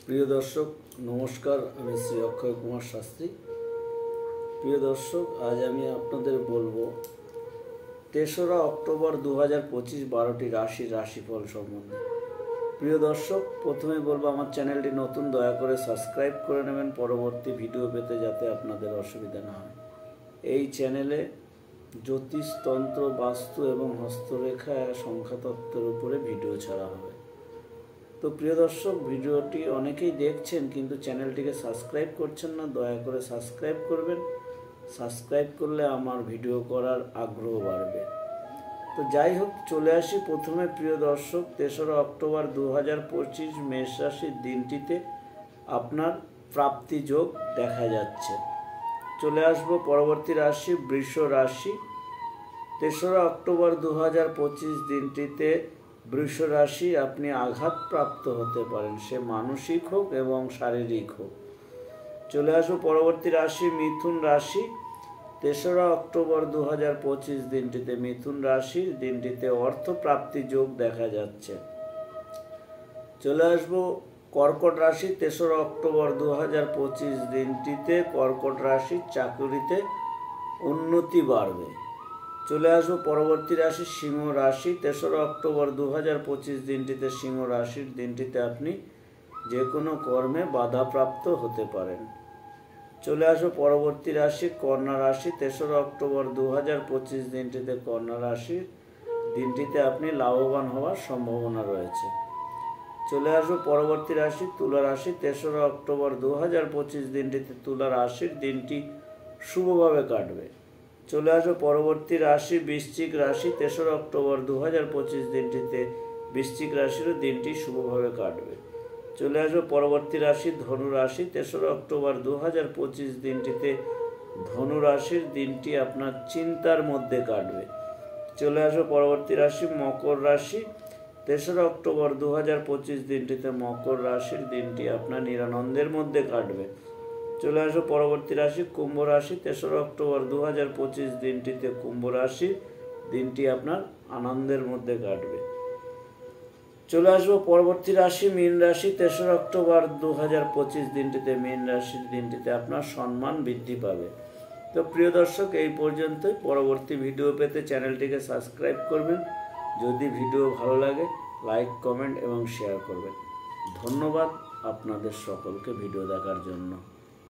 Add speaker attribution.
Speaker 1: প্রিয় দর্শক নমস্কার, আমি শ্রী অক্ষয় কুমার শাস্ত্রী। প্রিয় দর্শক, আজ আমি আপনাদের বলবো ৩রা অক্টোবর ২০২৫ 12টি রাশির রাশিফল সম্বন্ধে। প্রিয় দর্শক, প্রথমে বলবো আমার চ্যানেলটি নতুন, দয়া করে সাবস্ক্রাইব করে নেবেন পরবর্তী ভিডিও পেতে, যাতে আপনাদের অসুবিধা না হয়। এই চ্যানেলে জ্যোতিষ, তন্ত্র, বাস্তু এবং হস্তরেখা সংখ্যাতত্ত্বের উপরে ভিডিও ছাড়া হবে। তো প্রিয় দর্শক, ভিডিওটি অনেকেই দেখছেন কিন্তু চ্যানেলটিকে সাবস্ক্রাইব করছেন না, দয়া করে সাবস্ক্রাইব করবেন। সাবস্ক্রাইব করলে আমার ভিডিও করার আগ্রহ বাড়বে। তো যাই হোক, চলে আসি প্রথমে। প্রিয় দর্শক, ৩রা অক্টোবর ২০২৫ মেষ রাশির দিনটিতে আপনার প্রাপ্তি যোগ দেখা যাচ্ছে। চলে আসবো পরবর্তী রাশি বৃষ রাশি। ৩রা অক্টোবর ২০২৫ দিনটিতে বৃষ রাশি আপনি আঘাতপ্রাপ্ত হতে পারেন, সে মানসিক হোক এবং শারীরিক হোক। চলে আসবো পরবর্তী রাশি মিথুন রাশি। ৩রা অক্টোবর ২০২৫ দিনটিতে মিথুন রাশির দিনটিতে অর্থপ্রাপ্তি যোগ দেখা যাচ্ছে। চলে আসবো কর্কট রাশি। ৩রা অক্টোবর ২০২৫ দিনটিতে কর্কট রাশির চাকুরিতে উন্নতি বাড়বে। চলে আসবো পরবর্তী রাশি সিংহ রাশি। ৩রা অক্টোবর ২০২৫ দিনটিতে সিংহ রাশির দিনটিতে আপনি যে কোনো কর্মে বাধাপ্রাপ্ত হতে পারেন। চলে আসবো পরবর্তী রাশি কন্যা রাশি। ৩রা অক্টোবর ২০২৫ দিনটিতে কন্যা রাশির দিনটিতে আপনি লাভবান হওয়ার সম্ভাবনা রয়েছে। চলে আসবো পরবর্তী রাশি তুলা রাশি। ৩রা অক্টোবর ২০২৫ দিনটিতে তুলা রাশির দিনটি শুভভাবে কাটবে। চলে আসবো পরবর্তী রাশি বৃশ্চিক রাশি। ৩রা অক্টোবর ২০২৫ দিনটিতে বৃশ্চিক রাশিরও দিনটি শুভভাবে কাটবে। চলে আসবো পরবর্তী রাশি ধনু রাশি। ৩রা অক্টোবর ২০২৫ দিনটিতে ধনু রাশির দিনটি আপনার চিন্তার মধ্যে কাটবে। চলে আসবো পরবর্তী রাশি মকর রাশি। ৩রা অক্টোবর ২০২৫ দিনটিতে মকর রাশির দিনটি আপনার নিরানন্দের মধ্যে কাটবে। চলে আসবো পরবর্তী রাশি কুম্ভ রাশি। ৩রা অক্টোবর ২০২৫ দিনটিতে কুম্ভ রাশির দিনটি আপনার আনন্দের মধ্যে কাটবে। চলে আসবো পরবর্তী রাশি মীন রাশি। ৩রা অক্টোবর ২০২৫ দিনটিতে মীন রাশির দিনটিতে আপনার সম্মান বৃদ্ধি পাবে। তো প্রিয় দর্শক, এই পর্যন্তই। পরবর্তী ভিডিও পেতে চ্যানেলটিকে সাবস্ক্রাইব করবেন। যদি ভিডিও ভালো লাগে লাইক, কমেন্ট এবং শেয়ার করবেন। ধন্যবাদ আপনাদের সকলকে ভিডিও দেখার জন্য।